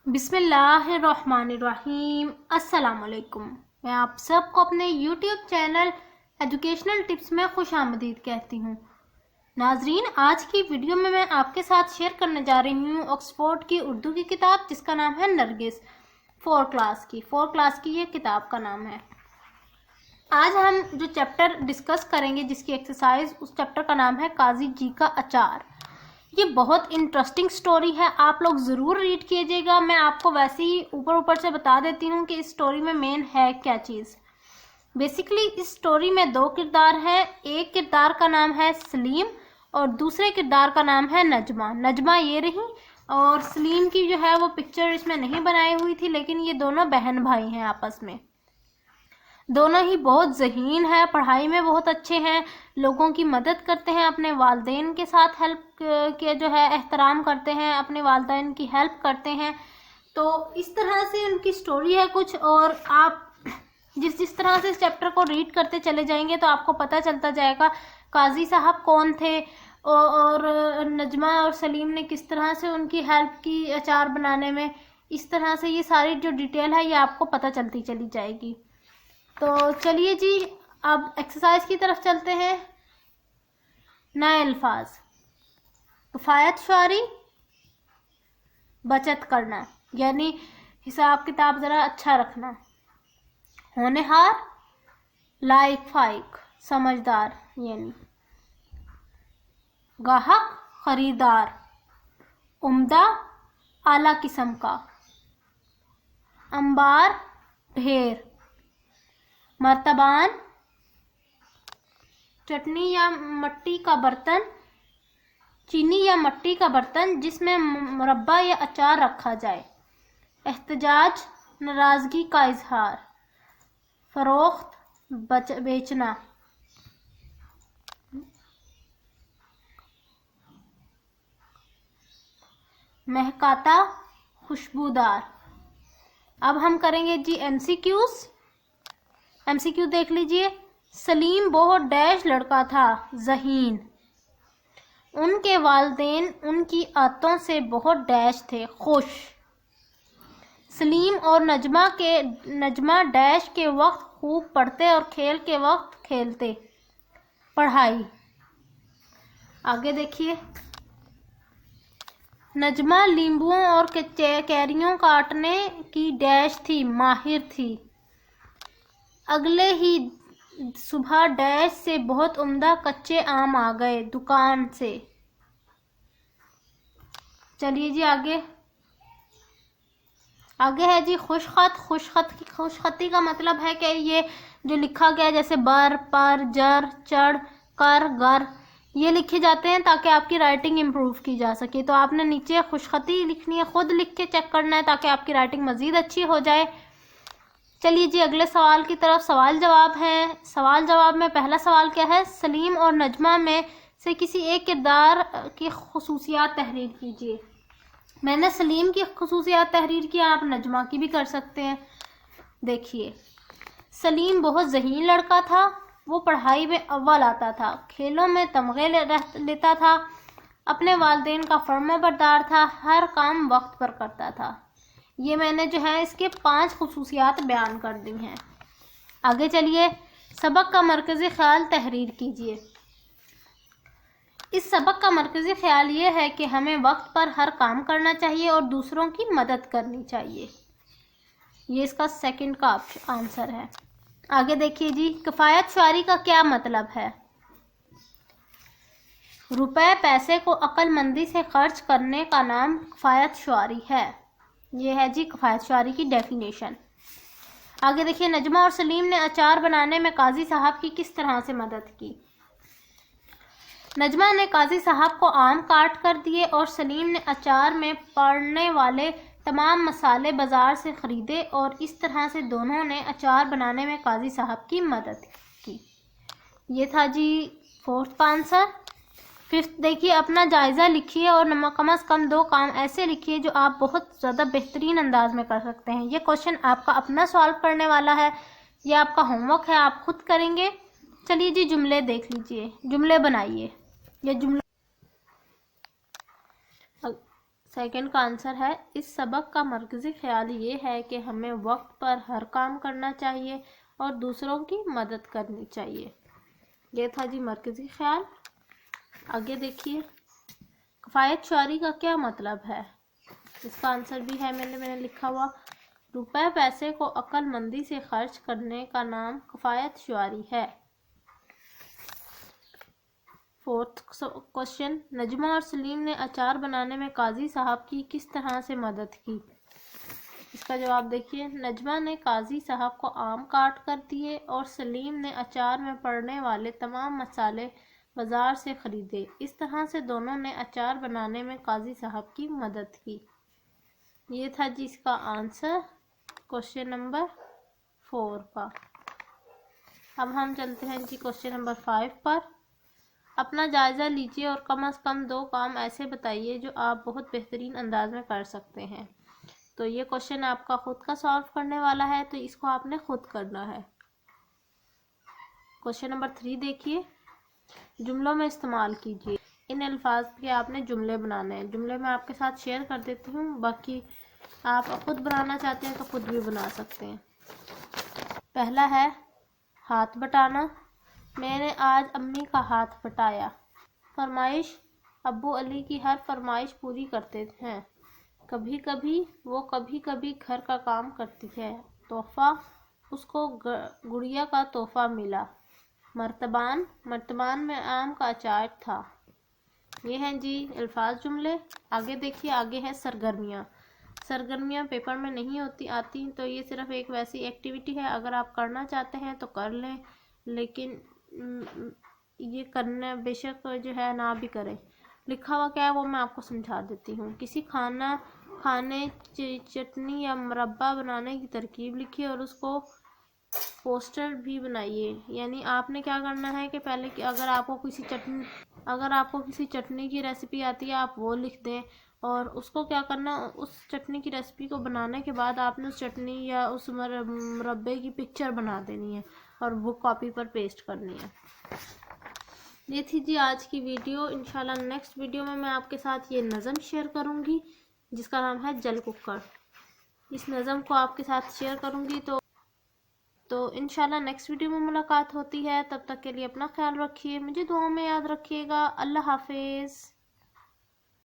बिस्मिल्लाहिर्रहमानिर्रहीम। अस्सलाम वालेकुम। मैं आप सबको अपने यूट्यूब चैनल एजुकेशनल टिप्स में खुश आमदीद कहती हूँ। नाजरीन, आज की वीडियो में मैं आपके साथ शेयर करने जा रही हूँ ऑक्सफोर्ड की उर्दू की किताब जिसका नाम है नरगिस। 4 क्लास की ये किताब का नाम है। आज हम जो चैप्टर डिस्कस करेंगे, जिसकी एक्सरसाइज, उस चैप्टर का नाम है काजी जी का अचार। ये बहुत इंटरेस्टिंग स्टोरी है, आप लोग ज़रूर रीड कीजिएगा। मैं आपको वैसे ही ऊपर से बता देती हूँ कि इस स्टोरी में मेन है क्या चीज़। बेसिकली इस स्टोरी में 2 किरदार हैं। एक किरदार का नाम है सलीम और दूसरे किरदार का नाम है नजमा। नजमा ये रही, और सलीम की जो है वो पिक्चर इसमें नहीं बनाई हुई थी, लेकिन ये दोनों बहन भाई हैं आपस में। दोनों ही बहुत ज़हीन है, पढ़ाई में बहुत अच्छे हैं, लोगों की मदद करते हैं, अपने वालदेन के साथ हेल्प के जो है एहतराम करते हैं, अपने वालदेन की हेल्प करते हैं। तो इस तरह से उनकी स्टोरी है कुछ। और आप जिस तरह से इस चैप्टर को रीड करते चले जाएंगे तो आपको पता चलता जाएगा काजी साहब कौन थे और नजमा और सलीम ने किस तरह से उनकी हेल्प की अचार बनाने में। इस तरह से ये सारी जो डिटेल है ये आपको पता चलती चली जाएगी। तो चलिए जी, अब एक्सरसाइज की तरफ चलते हैं। नए अल्फाज: किफ़ायत शुआरी, बचत करना यानी हिसाब किताब ज़रा अच्छा रखना। होनहार, लाइक फाइक, समझदार यानी। गाहक, खरीदार। उम्दा, आला किस्म का। अंबार, ढेर। मर्तबान, चटनी या मट्टी का बर्तन, चीनी या मट्टी का बर्तन जिसमें मुरब्बा या अचार रखा जाए। एहतजाज, नाराज़गी का इजहार। फरोख्त, बेचना। महकाता, खुशबूदार। अब हम करेंगे जी एमसीक्यू देख लीजिए। सलीम बहुत डैश लड़का था, ज़हीन। उनके वालिदैन उनकी आदतों से बहुत डैश थे, खुश। सलीम और नजमा डैश के वक्त खूब पढ़ते और खेल के वक्त खेलते। पढ़ाई। आगे देखिए। नजमा नींबुओं और कैरियों काटने की डैश थी, माहिर थी। अगले ही सुबह डैश से बहुत उम्दा कच्चे आम आ गए दुकान से। चलिए जी आगे है जी खुशखती का मतलब है कि ये जो लिखा गया, जैसे बर, पर, जर, चढ़, कर, गर, ये लिखे जाते हैं ताकि आपकी राइटिंग इम्प्रूव की जा सके। तो आपने नीचे खुशखती लिखनी है, खुद लिख के चेक करना है ताकि आपकी राइटिंग मज़ीद अच्छी हो जाए। चलिए जी अगले सवाल की तरफ। सवाल जवाब है। सवाल जवाब में पहला सवाल क्या है? सलीम और नजमा में से किसी एक किरदार की खुसूसियात तहरीर कीजिए। मैंने सलीम की खुसूसियात तहरीर की, आप नजमा की भी कर सकते हैं। देखिए, सलीम बहुत ज़हीन लड़का था, वो पढ़ाई में अव्वल आता था, खेलों में तमगे लेता था, अपने वालिदैन का फर्माबरदार था, हर काम वक्त पर करता था। ये मैंने जो है इसके 5 खुसूसियात बयान कर दी हैं। आगे चलिए, सबक का मरकज़ी ख्याल तहरीर कीजिए। इस सबक का मरकज़ी ख्याल ये है कि हमें वक्त पर हर काम करना चाहिए और दूसरों की मदद करनी चाहिए। ये इसका सेकंड का आंसर है। आगे देखिए जी, किफ़ायत शुआरी का क्या मतलब है? रुपए पैसे को अक्लमंदी से खर्च करने का नाम किफ़ायत शुआरी है। ये है जी किफ़ायत शुआरी की डेफिनेशन। आगे देखिए, नजमा और सलीम ने अचार बनाने में काजी साहब की किस तरह से मदद की? नजमा ने काजी साहब को आम काट कर दिए और सलीम ने अचार में पड़ने वाले तमाम मसाले बाजार से खरीदे, और इस तरह से दोनों ने अचार बनाने में काजी साहब की मदद की। ये था जी 4th का आंसर। 5th देखिए, अपना जायज़ा लिखिए और कम से कम 2 काम ऐसे लिखिए जो आप बहुत ज़्यादा बेहतरीन अंदाज में कर सकते हैं। ये क्वेश्चन आपका अपना सॉल्व करने वाला है, ये आपका होमवर्क है, आप खुद करेंगे। चलिए जी, जुमले देख लीजिए, जुमले बनाइए। ये जुमले सेकंड का आंसर है, इस सबक का मरकजी ख्याल ये है कि हमें वक्त पर हर काम करना चाहिए और दूसरों की मदद करनी चाहिए। ये था जी मरकजी ख्याल। आगे देखिए, किफ़ायत शुआरी का क्या मतलब है। इसका आंसर भी है मैंने लिखा हुआ, रुपए पैसे को अक्लमंदी से खर्च करने का नाम किफ़ायत शुआरी है। फोर्थ क्वेश्चन, नजमा और सलीम ने अचार बनाने में काजी साहब की किस तरह से मदद की। इसका जवाब देखिए, नजमा ने काजी साहब को आम काट कर दिए और सलीम ने अचार में पड़ने वाले तमाम मसाले बाजार से खरीदे। इस तरह से दोनों ने अचार बनाने में काजी साहब की मदद की। ये था जी इसका आंसर क्वेश्चन नंबर 4 का। अब हम चलते हैं जी क्वेश्चन नंबर 5 पर। अपना जायज़ा लीजिए और कम से कम 2 काम ऐसे बताइए जो आप बहुत बेहतरीन अंदाज में कर सकते हैं। तो ये क्वेश्चन आपका खुद का सॉल्व करने वाला है, तो इसको आपने खुद करना है। क्वेश्चन नंबर 3 देखिए, जुमलों में इस्तेमाल कीजिए। इन अल्फाज के आपने जुमले बनाने हैं। जुमले मैं आपके साथ शेयर कर देती हूँ, बाकी आप खुद बनाना चाहते हैं तो खुद भी बना सकते हैं। पहला है हाथ बटाना। मैंने आज अम्मी का हाथ बटाया। फरमाइश, अब्बू अली की हर फरमाइश पूरी करते हैं। कभी कभी घर का काम करती है। तोहफा, उसको गुड़िया का तोहफा मिला। मर्तबान में आम का अचार था। ये हैं जी अल्फाज जुमले। आगे देखिए, आगे है सरगर्मियाँ पेपर में नहीं आती, तो ये सिर्फ एक वैसी एक्टिविटी है, अगर आप करना चाहते हैं तो कर लें, लेकिन ये करना बेशक जो है ना भी करें। लिखा हुआ क्या है वो मैं आपको समझा देती हूँ। किसी खाने चटनी या मुरब्बा बनाने की तरकीब लिखिए और उसको पोस्टर भी बनाइए। यानी आपने क्या करना है कि पहले अगर आपको किसी चटनी की रेसिपी आती है आप वो लिख दें, और उसको क्या करना, उस चटनी की रेसिपी को बनाने के बाद आपने उस चटनी या उस मुरब्बे की पिक्चर बना देनी है और वो कॉपी पर पेस्ट करनी है। ये थी जी आज की वीडियो। इंशाल्लाह नेक्स्ट वीडियो में मैं आपके साथ ये नज़म शेयर करूँगी जिसका नाम है जल कुकर। इस नज़म को आपके साथ शेयर करूँगी तो इंशाल्लाह नेक्स्ट वीडियो में मुलाकात होती है। तब तक के लिए अपना ख्याल रखिए, मुझे दुआओं में याद रखिएगा। अल्लाह हाफिज़।